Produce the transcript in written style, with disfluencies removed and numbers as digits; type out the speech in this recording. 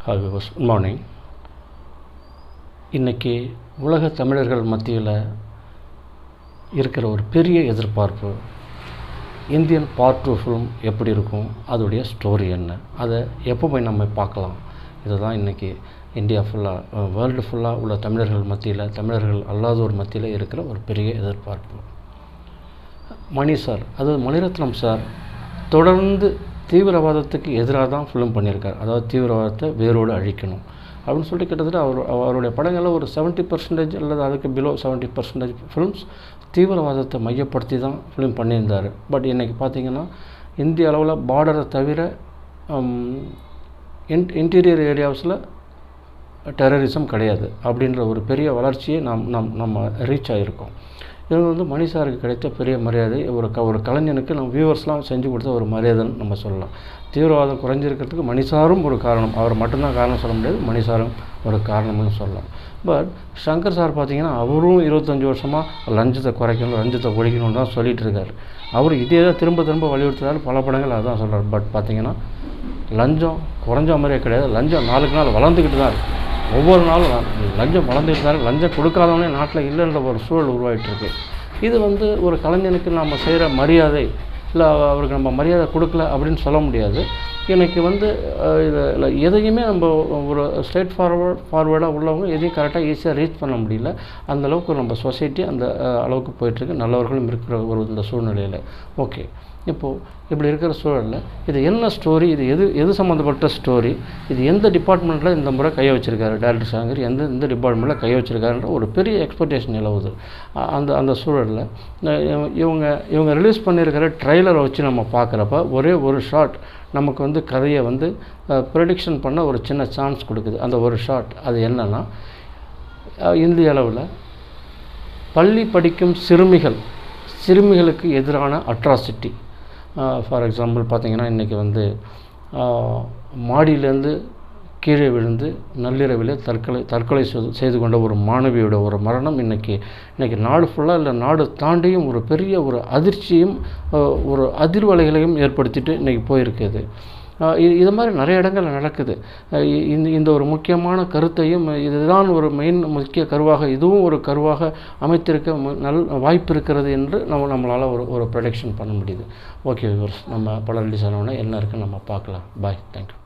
Good morning. இன்றைக்கி உலக தமிழர்கள் மத்தியில் இருக்கிற ஒரு பெரிய எதிர்பார்ப்பு, இந்தியன் பார்ட் 2 ஃபிலிம் எப்படி இருக்கும், அதோடைய ஸ்டோரி என்ன, அதை எப்போ போய் நம்ம பார்க்கலாம். இதுதான் இன்றைக்கி இந்தியா ஃபுல்லாக, வேர்ல்டு ஃபுல்லாக உள்ள தமிழர்கள் மத்தியில், தமிழர்கள் அல்லாதோர் மத்தியில் இருக்கிற ஒரு பெரிய எதிர்பார்ப்பு. மணி சார், அதாவது மணிரத்னம் சார் தொடர்ந்து தீவிரவாதத்துக்கு எதிராக தான் ஃபிலிம் பண்ணியிருக்கார். அதாவது தீவிரவாதத்தை வேரோடு அழிக்கணும் அப்படின்னு சொல்லிட்டு கிட்டத்தட்ட அவருடைய படங்களில் ஒரு 70% அல்லது அதுக்கு பிலோ 70% ஃபிலிம்ஸ் தீவிரவாதத்தை மையப்படுத்தி தான் ஃபிலிம் பண்ணியிருந்தார். பட் இன்றைக்கி பார்த்திங்கன்னா இந்திய அளவில் பார்டரை தவிர இன்டீரியர் ஏரியாஸில் டெரரிசம் கிடையாது அப்படின்ற ஒரு பெரிய வளர்ச்சியை நம்ம ரீச் ஆகியிருக்கோம். இது மணி சாருக்கு கிடைத்த பெரிய மரியாதை. ஒரு கலைஞனுக்கு நம்ம வியூவர்ஸ்லாம் செஞ்சு கொடுத்த ஒரு மரியாதைன்னு நம்ம சொல்லலாம். தீவிரவாதம் குறைஞ்சிருக்கிறதுக்கு மணிசாரும் ஒரு காரணம், அவர் மட்டும்தான் காரணம் சொல்ல முடியாது, மணிசாரும் ஒரு காரணம்னு சொல்லலாம். பட் சங்கர் சார் பார்த்திங்கன்னா அவரும் 25 வருஷமாக லஞ்சத்தை குறைக்கணும், லஞ்சத்தை ஒழிக்கணும்னு தான் சொல்லிகிட்டு இருக்கார். அவர் இதே தான் திரும்ப வலியுறுத்துறாரு, பல படங்கள் அதான் சொல்கிறார். பட் பார்த்திங்கன்னா லஞ்சம் குறைஞ்ச மாதிரியே கிடையாது, லஞ்சம் நாளுக்கு நாள் வளர்ந்துக்கிட்டு தான் இருக்குது. ஒவ்வொரு நாளும் லஞ்சம் வளர்ந்துக்கிட்டு தான் இருக்குது. லஞ்சம் கொடுக்காதவனே நாட்டில் இல்லைன்ற ஒரு சூழல் உருவாகிட்டுருக்கு. இது ஒரு கலைஞனுக்கு நம்ம செய்கிற மரியாதை, இல்லை அவருக்கு நம்ம மரியாதை கொடுக்கல அப்படின்னு சொல்ல முடியாது. இன்றைக்கி இதில் எதையுமே நம்ம ஒரு ஸ்ட்ரெயிட் ஃபார்வேர்டாக உள்ளவங்க எதையும் கரெக்டாக ஈஸியாக ரீச் பண்ண முடியல. அந்தளவுக்கு நம்ம சொசைட்டி அந்த அளவுக்கு போயிட்டுருக்கு, நல்லவர்களும் இருக்கிற இந்த சூழ்நிலையில். ஓகே, இப்போது இப்படி இருக்கிற சூழலில் இது என்ன ஸ்டோரி, இது எது சம்மந்தப்பட்ட ஸ்டோரி, இது எந்த டிபார்ட்மெண்ட்டில் இந்த முறை கையை வச்சுருக்காரு டைரக்டர் சங்கர், எந்த டிபார்ட்மெண்ட்டில் கையை வச்சுருக்காருன்ற ஒரு பெரிய எக்ஸ்பெக்டேஷன் நிலவுது. அந்த சூழலில் இவங்க ரிலீஸ் பண்ணியிருக்கிற ட்ரெய்லரை வச்சு நம்ம பார்க்குறப்ப ஒரே ஒரு ஷாட் நமக்கு கதையை ப்ரெடிக்ஷன் பண்ண ஒரு சின்ன சான்ஸ் கொடுக்குது. அந்த ஒரு ஷாட் அது என்னென்னா, இந்திய அளவில் பள்ளி படிக்கும் சிறுமிகளுக்கு எதிரான அட்ராசிட்டி. ஃபார் எக்ஸாம்பிள் பார்த்திங்கன்னா இன்றைக்கி மாடியிலேருந்து கீழே விழுந்து நள்ளிரவில் தற்கொலை செய்து கொண்ட ஒரு மாணவியோட ஒரு மரணம் இன்றைக்கி நாடு ஃபுல்லாக, இல்லை நாடு தாண்டியும் ஒரு பெரிய ஒரு அதிர்ச்சியும் ஒரு அதிர்வலைகளையும் ஏற்படுத்திட்டு இன்றைக்கி போயிருக்குது. இது மாதிரி நிறைய இடங்களில் நடக்குது. இந்த ஒரு முக்கியமான கருத்தையும், இதுதான் ஒரு முக்கிய கருவாக, இதுவும் ஒரு கருவாக அமைத்திருக்க வாய்ப்பு இருக்கிறது என்று நம்மளால் ஒரு ப்ரொடக்ஷன் பண்ண முடியுது. ஓகே வியூவர்ஸ், நம்ம படம் ரிலீஸ் ஆனவுடனே என்ன இருக்குன்னு நம்ம பார்க்கலாம். பாய், தேங்க்யூ.